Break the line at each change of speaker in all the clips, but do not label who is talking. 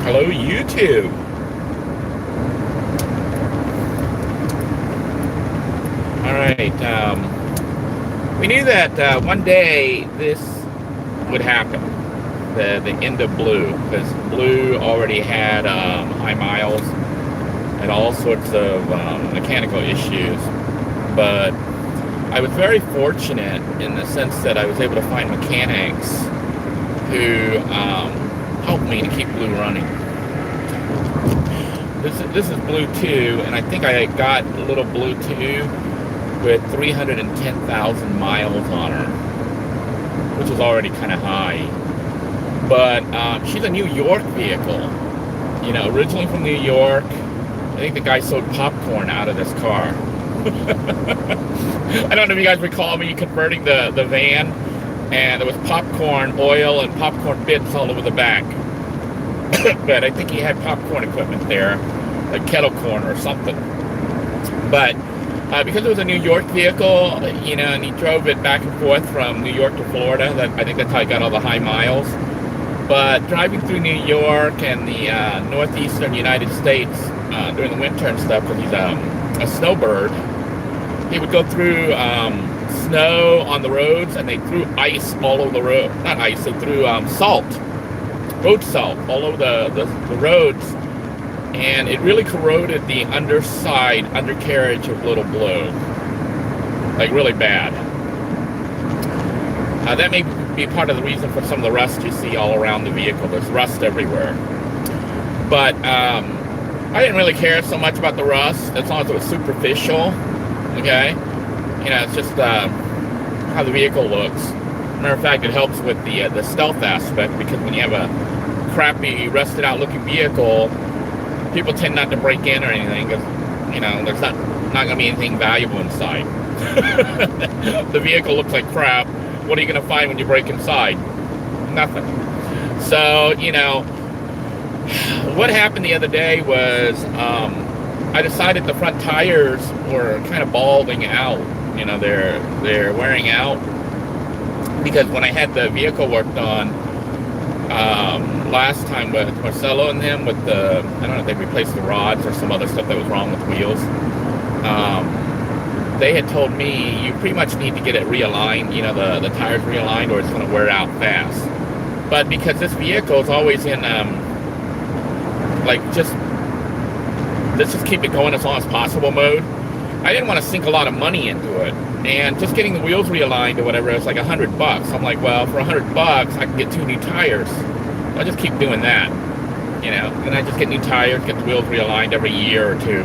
Hello, YouTube. All right. We knew that one day this would happen. The end of Blue, because Blue already had high miles and all sorts of mechanical issues. But I was very fortunate in the sense that I was able to find mechanics who helped me to keep Blue running. This is Blue 2, and I think I got a little Blue 2 with 310,000 miles on her, which is already kind of high. But she's a New York vehicle, originally from New York. I think the guy sold popcorn out of this car. I don't know if you guys recall me converting the van, and there was popcorn oil and popcorn bits all over the back. But I think he had popcorn equipment there, like kettle corn or something. But because it was a New York vehicle, and he drove it back and forth from New York to Florida, I think that's how he got all the high miles. But driving through New York and the northeastern United States during the winter and stuff, because he's a snowbird, he would go through snow on the roads, and they threw ice all over the road. Not ice, they threw salt, road salt, all over the roads, and it really corroded the undercarriage of Little Blue, like really bad. That may be part of the reason for some of the rust you see all around the vehicle. There's rust everywhere. But I didn't really care so much about the rust as long as it was superficial. Okay, it's just how the vehicle looks. Matter of fact, it helps with the stealth aspect, because when you have a crappy, rusted out looking vehicle, people tend not to break in or anything, because there's not going to be anything valuable inside. The vehicle looks like crap. What are you going to find when you break inside? Nothing. So, what happened the other day was I decided the front tires were kind of balding out. They're wearing out, because when I had the vehicle worked on last time with Marcelo and them, with I don't know if they replaced the rods or some other stuff that was wrong with the wheels. They had told me you pretty much need to get it realigned, the tires realigned, or it's going to wear out fast. But because this vehicle is always in let's just keep it going as long as possible mode, I didn't want to sink a lot of money into it. And just getting the wheels realigned or whatever, it's like $100. I'm like, well, for $100 I can get 2 new tires. I'll just keep doing that, and I just get new tires, get the wheels realigned every year or two,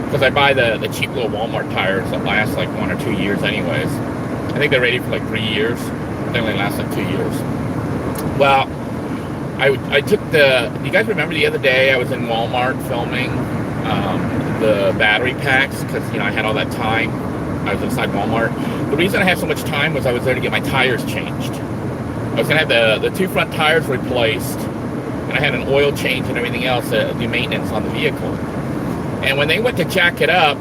because I buy the cheap little Walmart tires that last like 1 or 2 years anyways. I think they're rated for like 3 years. They only last like 2 years. Well, I took do you guys remember the other day I was in Walmart filming the battery packs, because I had all that time. I was inside Walmart. The reason I had so much time was I was there to get my tires changed. I was going to have the 2 front tires replaced, and I had an oil change and everything else to do maintenance on the vehicle. And when they went to jack it up,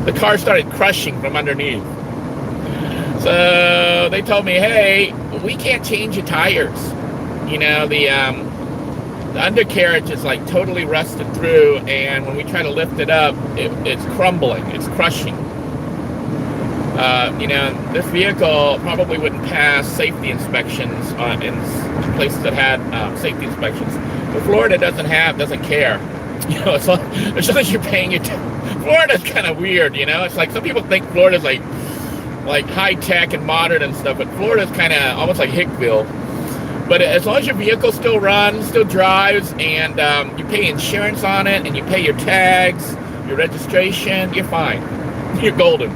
the car started crushing from underneath. So they told me, hey, we can't change your tires. The undercarriage is like totally rusted through, and when we try to lift it up, it's crumbling, it's crushing. This vehicle probably wouldn't pass safety inspections in places that had safety inspections. But Florida doesn't care. As long as you're paying it. Florida's kind of weird, It's like some people think Florida's like high tech and modern and stuff, but Florida's kind of almost like Hickville. But as long as your vehicle still runs, still drives, and you pay insurance on it, and you pay your tags, your registration, you're fine. You're golden.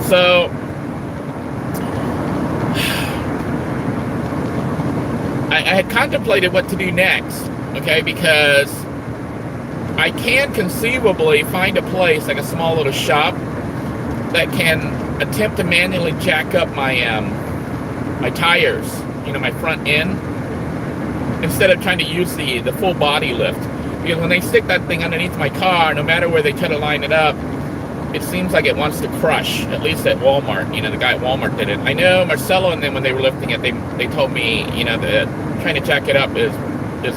So I had contemplated what to do next, okay, because I can conceivably find a place, like a small little shop, that can attempt to manually jack up my my tires, my front end, instead of trying to use the full body lift. Because when they stick that thing underneath my car, no matter where they try to line it up, it seems like it wants to crush, at least at Walmart. You know, the guy at Walmart did it. I know Marcelo and them, when they were lifting it, they told me, you know, that trying to jack it up is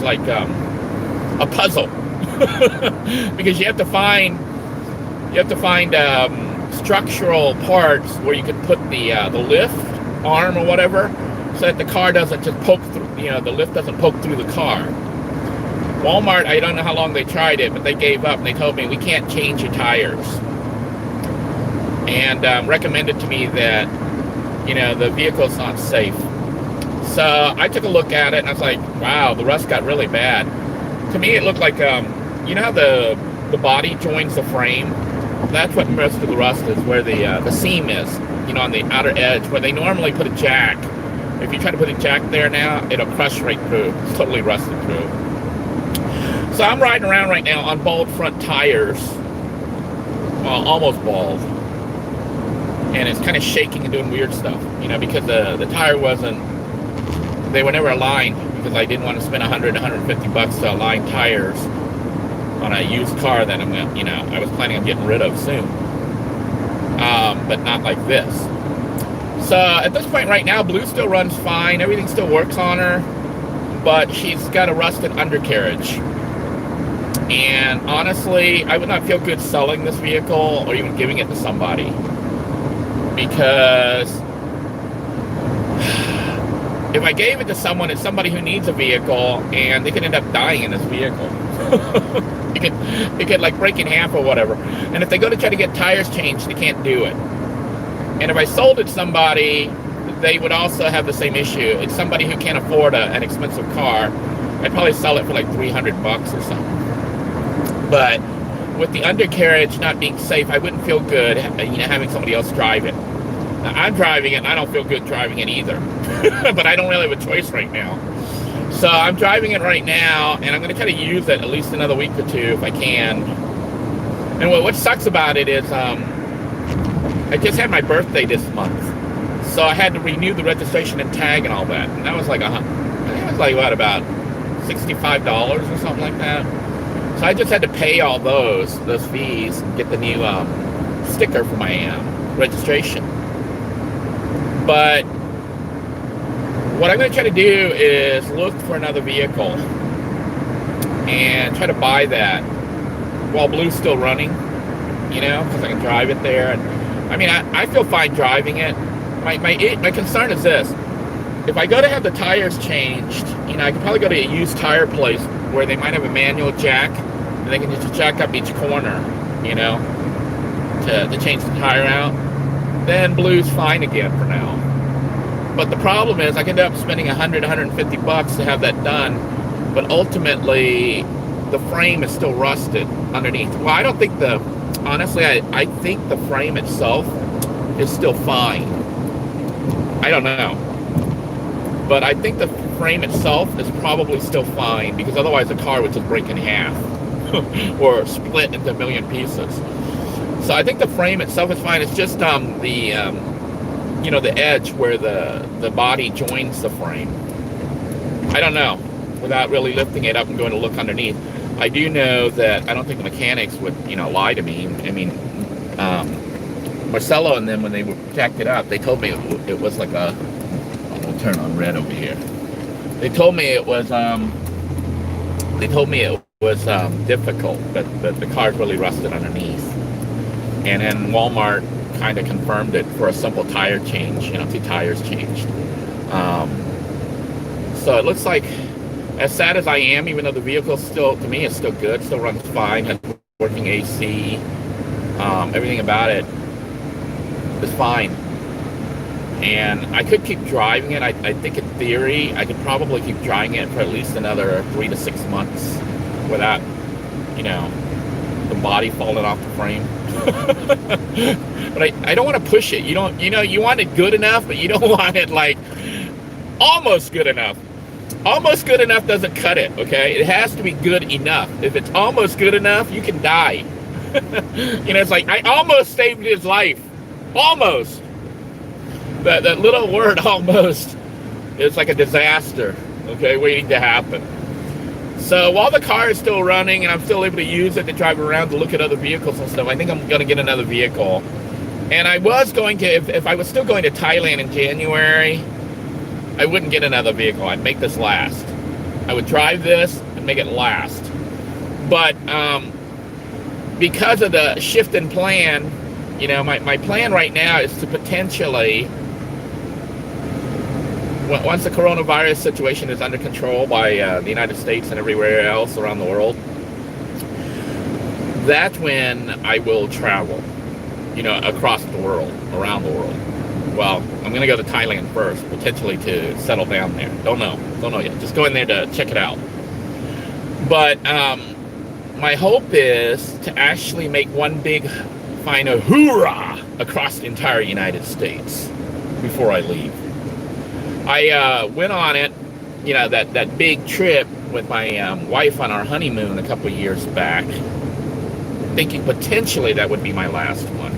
like a puzzle. Because you have to find structural parts where you can put the lift arm or whatever, so that the car doesn't just poke through, you know, the lift doesn't poke through the car. Walmart, I don't know how long they tried it, but they gave up and they told me, we can't change your tires. And recommended to me that, you know, the vehicle's not safe. So I took a look at it and I was like, wow, the rust got really bad. To me, it looked like, you know how the body joins the frame? That's what most of the rust is, where the seam is, you know, on the outer edge, where they normally put a jack. If you try to put a jack there now, it'll crush right through. It's totally rusted through. So I'm riding around right now on bald front tires. Well, almost bald. And it's kind of shaking and doing weird stuff, you know, because the tire they were never aligned, because I didn't want to spend $100-150 to align tires on a used car that I'm gonna, you know, I was planning on getting rid of soon. But not like this. So at this point right now, Blue still runs fine. Everything still works on her, but she's got a rusted undercarriage. And honestly, I would not feel good selling this vehicle or even giving it to somebody, because if I gave it to someone, it's somebody who needs a vehicle, and they could end up dying in this vehicle. it could like break in half or whatever. And if they go to try to get tires changed, they can't do it. And if I sold it to somebody, they would also have the same issue. It's somebody who can't afford an expensive car. I'd probably sell it for like $300 or something. But with the undercarriage not being safe, I wouldn't feel good, you know, having somebody else drive it. Now, I'm driving it, and I don't feel good driving it either. But I don't really have a choice right now. So I'm driving it right now, and I'm going to try to use it at least another week or two if I can. And what sucks about it is I just had my birthday this month. So I had to renew the registration and tag and all that. And that was like, what, about $65 or something like that? So I just had to pay all those fees and get the new sticker for my registration. But what I'm going to try to do is look for another vehicle and try to buy that while Blue's still running, you know, because I can drive it there. And I mean, I feel fine driving it. My concern is this: if I go to have the tires changed, you know, I could probably go to a used tire place where they might have a manual jack, and they can just jack up each corner, you know, to change the tire out. Then Blue's fine again for now. But the problem is I could end up spending $100-150 to have that done, but ultimately the frame is still rusted underneath. Well, I don't think honestly, I think the frame itself is still fine. I don't know. But I think the frame itself is probably still fine, because otherwise the car would just break in half or split into a million pieces. So I think the frame itself is fine. It's just you know, the edge where the body joins the frame. I don't know, without really lifting it up and going to look underneath. I do know that I don't think the mechanics would, you know, lie to me. I mean, Marcelo and them, when they jacked it up, they told me it was like a, I'll turn on red over here. They told me it was difficult, but the car's really rusted underneath. And then Walmart kind of confirmed it for a simple tire change, you know, 2 tires changed. So it looks like, as sad as I am, even though the vehicle still, to me, is still good, still runs fine, has working AC, everything about it is fine. And I could keep driving it. I think in theory, I could probably keep driving it for at least another 3 to 6 months without, you know, the body falling off the frame. But I don't want to push it. You know, you want it good enough, but you don't want it like almost good enough. Almost good enough doesn't cut it, okay? It has to be good enough. If it's almost good enough, you can die. You know, it's like, I almost saved his life. Almost. That little word, almost, is like a disaster, okay, waiting to happen. So while the car is still running and I'm still able to use it to drive around to look at other vehicles and stuff, I think I'm going to get another vehicle. And I was going to, if I was still going to Thailand in January, I wouldn't get another vehicle. I'd make this last. I would drive this and make it last. But because of the shift in plan, you know, my plan right now is to potentially, once the coronavirus situation is under control by the United States and everywhere else around the world, that's when I will travel, you know, across the world, around the world. Well, I'm going to go to Thailand first, potentially to settle down there. Don't know yet. Just going there to check it out. But my hope is to actually make one big final hoorah across the entire United States before I leave. I went on it, you know, that big trip with my wife on our honeymoon a couple of years back, thinking potentially that would be my last one.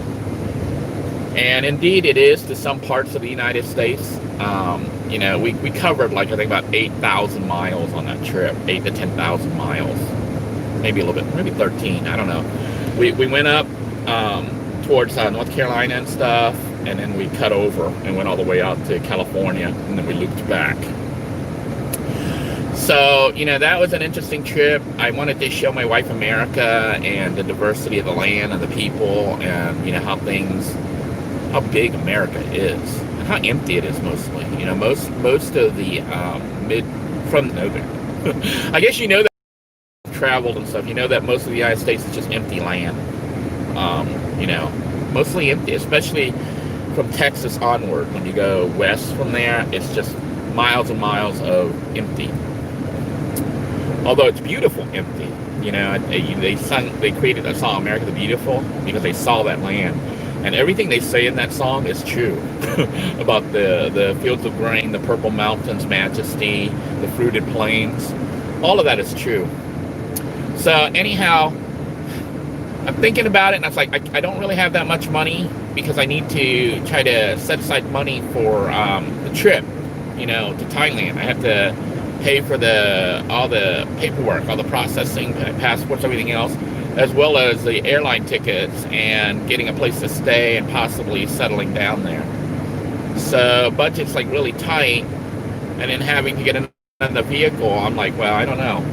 And indeed it is to some parts of the United States. You know, we covered like I think about 8,000 miles on that trip, 8 to 10,000 miles, maybe a little bit, maybe 13, I don't know. We went up towards North Carolina and stuff, and then we cut over and went all the way out to California, and then we looped back. So, you know, that was an interesting trip. I wanted to show my wife America and the diversity of the land and the people, and, you know, how big America is and how empty it is mostly. You know, most of the I guess you know that traveled and stuff, you know that most of the United States is just empty land. You know, mostly empty, especially from Texas onward. When you go west from there, it's just miles and miles of empty. Although it's beautiful empty. You know, they created a song, America the Beautiful, because they saw that land. And everything they say in that song is true about the fields of grain, the purple mountains, majesty, the fruited plains. All of that is true. So anyhow, I'm thinking about it, and I was like, I don't really have that much money because I need to try to set aside money for the trip, you know, to Thailand. I have to pay for all the paperwork, all the processing, passports, everything else, as well as the airline tickets and getting a place to stay and possibly settling down there. So budget's like really tight, and then having to get another vehicle, I'm like, well, I don't know.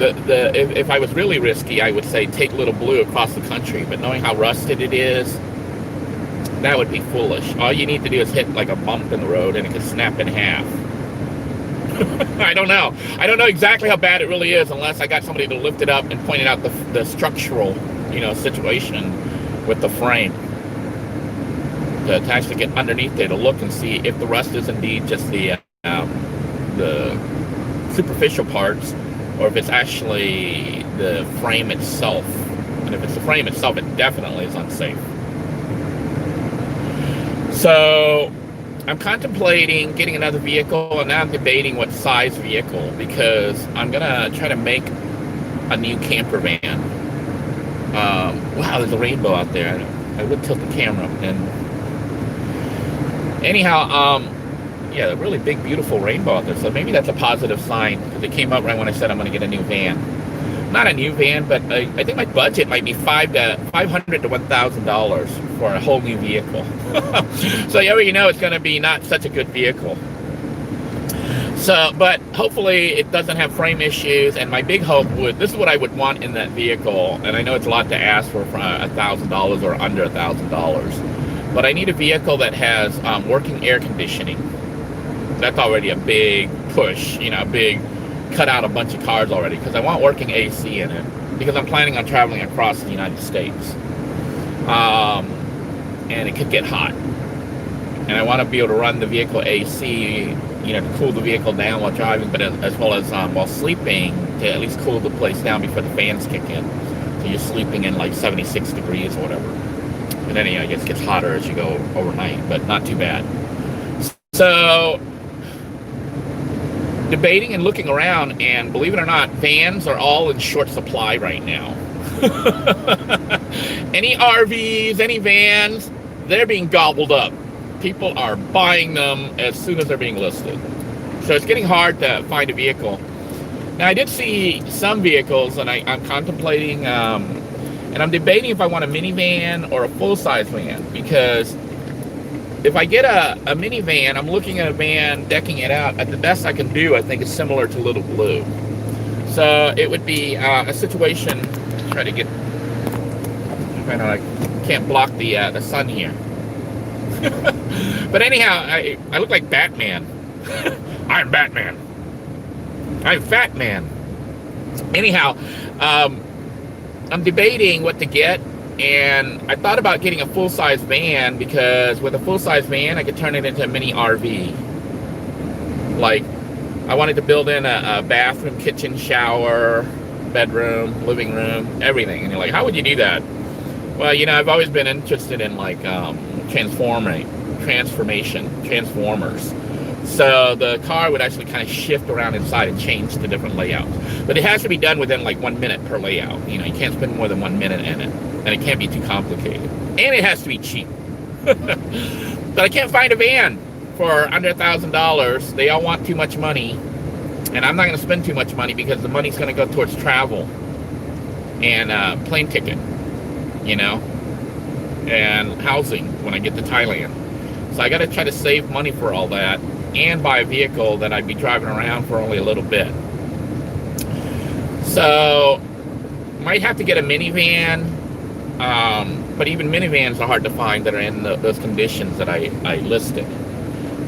If I was really risky, I would say take Little Blue across the country, but knowing how rusted it is, that would be foolish. All you need to do is hit like a bump in the road and it could snap in half. I don't know. I don't know exactly how bad it really is unless I got somebody to lift it up and point out the structural, you know, situation with the frame. To actually get underneath there to look and see if the rust is indeed just the superficial parts, or if it's actually the frame itself. And if it's the frame itself, it definitely is unsafe. So I'm contemplating getting another vehicle, and now I'm debating what size vehicle, because I'm gonna try to make a new camper van. Wow, there's a rainbow out there. I would tilt the camera. And anyhow, yeah, a really big, beautiful rainbow out there. So maybe that's a positive sign, because it came up right when I said I'm going to get a new van. Not a new van, but I think my budget might be $500 to $1,000 for a whole new vehicle. So you already know it's going to be not such a good vehicle. So, but hopefully it doesn't have frame issues. And my big hope this is what I would want in that vehicle. And I know it's a lot to ask for $1,000 or under $1,000. But I need a vehicle that has working air conditioning. That's already a big push, you know, cut out a bunch of cars already, because I want working AC in it, because I'm planning on traveling across the United States. And it could get hot. And I want to be able to run the vehicle AC, you know, to cool the vehicle down while driving, but as well as while sleeping, to at least cool the place down before the fans kick in. So you're sleeping in like 76 degrees or whatever. And then, I guess it gets hotter as you go overnight, but not too bad. So, debating and looking around, and believe it or not, vans are all in short supply right now. Any RVs, any vans, they're being gobbled up. People are buying them as soon as they're being listed. So it's getting hard to find a vehicle. Now, I did see some vehicles, and I'm contemplating, and I'm debating if I want a minivan or a full-size van, because if I get a minivan, I'm looking at a van, decking it out. At the best I can do, I think, is similar to Little Blue. So it would be a situation. Try to get. I can't block the sun here. But anyhow, I look like Batman. I'm Batman. I'm Fat Man. Anyhow, I'm debating what to get, and I thought about getting a full-size van, because with a full-size van, I could turn it into a mini RV. Like, I wanted to build in a bathroom, kitchen, shower, bedroom, living room, everything. And you're like, how would you do that? Well, you know, I've always been interested in like transformers. So the car would actually kind of shift around inside and change the different layouts. But it has to be done within like 1 minute per layout. You know, you can't spend more than 1 minute in it. And it can't be too complicated. And it has to be cheap. But I can't find a van for under $1,000. They all want too much money. And I'm not going to spend too much money, because the money's going to go towards travel and plane ticket, you know, and housing when I get to Thailand. So I got to try to save money for all that, and buy a vehicle that I'd be driving around for only a little bit. So might have to get a minivan, but even minivans are hard to find that are in those conditions that I listed.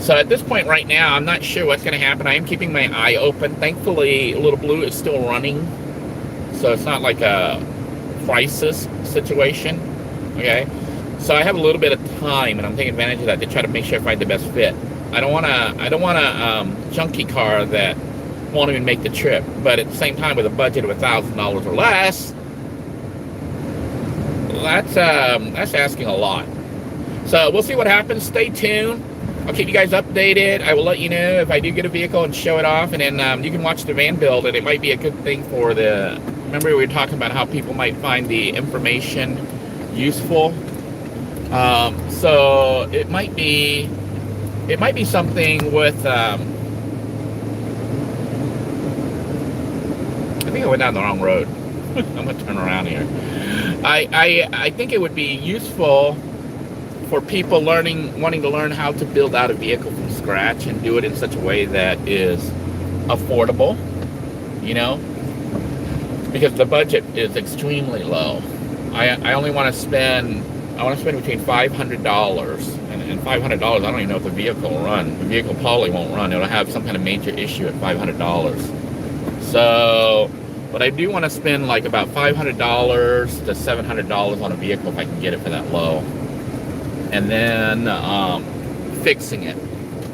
So at this point right now, I'm not sure what's going to happen. I am keeping my eye open. Thankfully, Little Blue is still running, so it's not like a crisis situation. Okay, so I have a little bit of time, and I'm taking advantage of that to try to make sure I find the best fit. I don't want a junky car that won't even make the trip. But at the same time, with a budget of $1,000 or less, that's asking a lot. So we'll see what happens. Stay tuned. I'll keep you guys updated. I will let you know if I do get a vehicle and show it off, and then you can watch the van build, and it might be a good thing for the. Remember, we were talking about how people might find the information useful. So it might be something with. I think I went down the wrong road. I'm gonna turn around here. I think it would be useful for people wanting to learn how to build out a vehicle from scratch and do it in such a way that is affordable, you know, because the budget is extremely low. I want to spend between $500 and $500. I don't even know if the vehicle will run. The vehicle probably won't run. It'll have some kind of major issue at $500. So, but I do want to spend like about $500 to $700 on a vehicle if I can get it for that low. And then fixing it,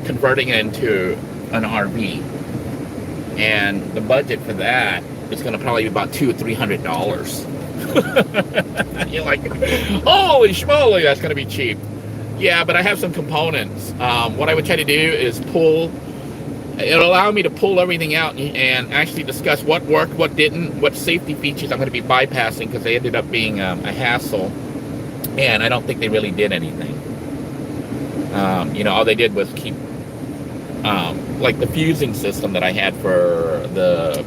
converting it into an RV. And the budget for that is going to probably be about $200 or $300. You're like, holy schmoly, that's going to be cheap. Yeah, but I have some components. What I would try to do is it'll allow me to pull everything out and actually discuss what worked, what didn't, what safety features I'm going to be bypassing, because they ended up being a hassle. And I don't think they really did anything. You know, all they did was keep, like the fusing system that I had for the.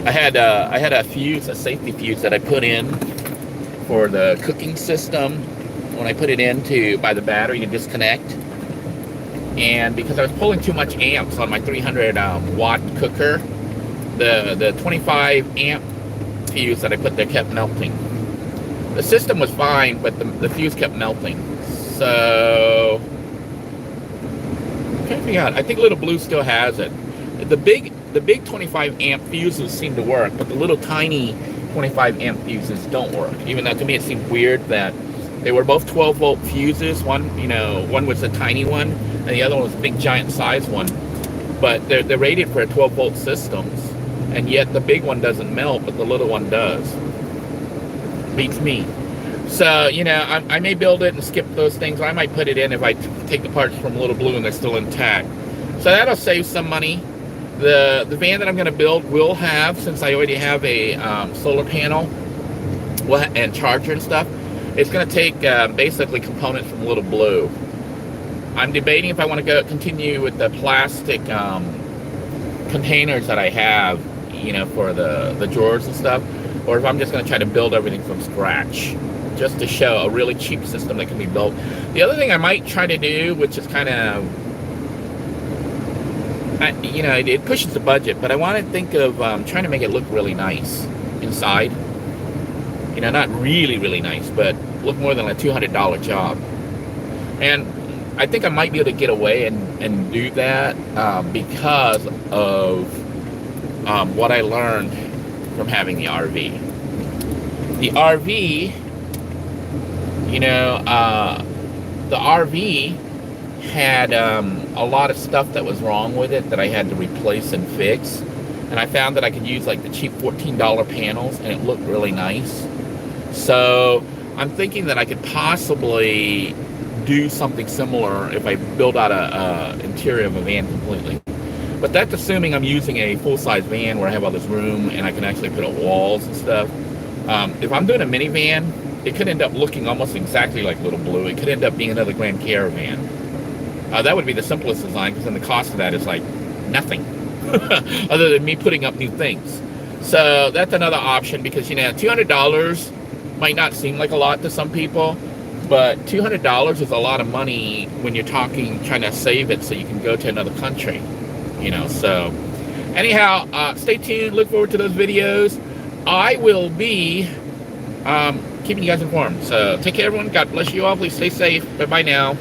I had a safety fuse that I put in for the cooking system. When I put it in by the battery to disconnect, and because I was pulling too much amps on my 300 watt cooker, the 25 amp fuse that I put there kept melting. The system was fine, but the fuse kept melting. So I can't figure out. I think Little Blue still has it. The big 25 amp fuses seem to work, but the little tiny 25 amp fuses don't work. Even though to me it seemed weird that they were both 12 volt fuses. One was a tiny one, and the other one was a big giant size one. But they're rated for a 12 volt systems, and yet the big one doesn't melt, but the little one does. Beats me. So, you know, I may build it and skip those things, or I might put it in if I take the parts from Little Blue and they're still intact. So that'll save some money. The van that I'm going to build will have, since I already have a solar panel and charger and stuff, it's going to take basically components from Little Blue. I'm debating if I want to continue with the plastic containers that I have, you know, for the drawers and stuff, or if I'm just going to try to build everything from scratch, just to show a really cheap system that can be built. The other thing I might try to do, which is kind of, you know, it pushes the budget, but I want to think of trying to make it look really nice inside. You know, not really, really nice, but look more than a $200 job. And I think I might be able to get away and do that because of what I learned from having the RV. The RV, you know, the RV had a lot of stuff that was wrong with it that I had to replace and fix. And I found that I could use like the cheap $14 panels and it looked really nice. So I'm thinking that I could possibly do something similar if I build out a interior of a van completely. But that's assuming I'm using a full-size van where I have all this room and I can actually put up walls and stuff. If I'm doing a minivan, it could end up looking almost exactly like Little Blue. It could end up being another Grand Caravan. That would be the simplest design, because then the cost of that is like nothing other than me putting up new things. So that's another option, because, you know, $200 might not seem like a lot to some people, but $200 is a lot of money when you're trying to save it so you can go to another country, you know. So anyhow, stay tuned, look forward to those videos. I will be keeping you guys informed. So take care, everyone. God bless you all. Please stay safe. Bye-bye now.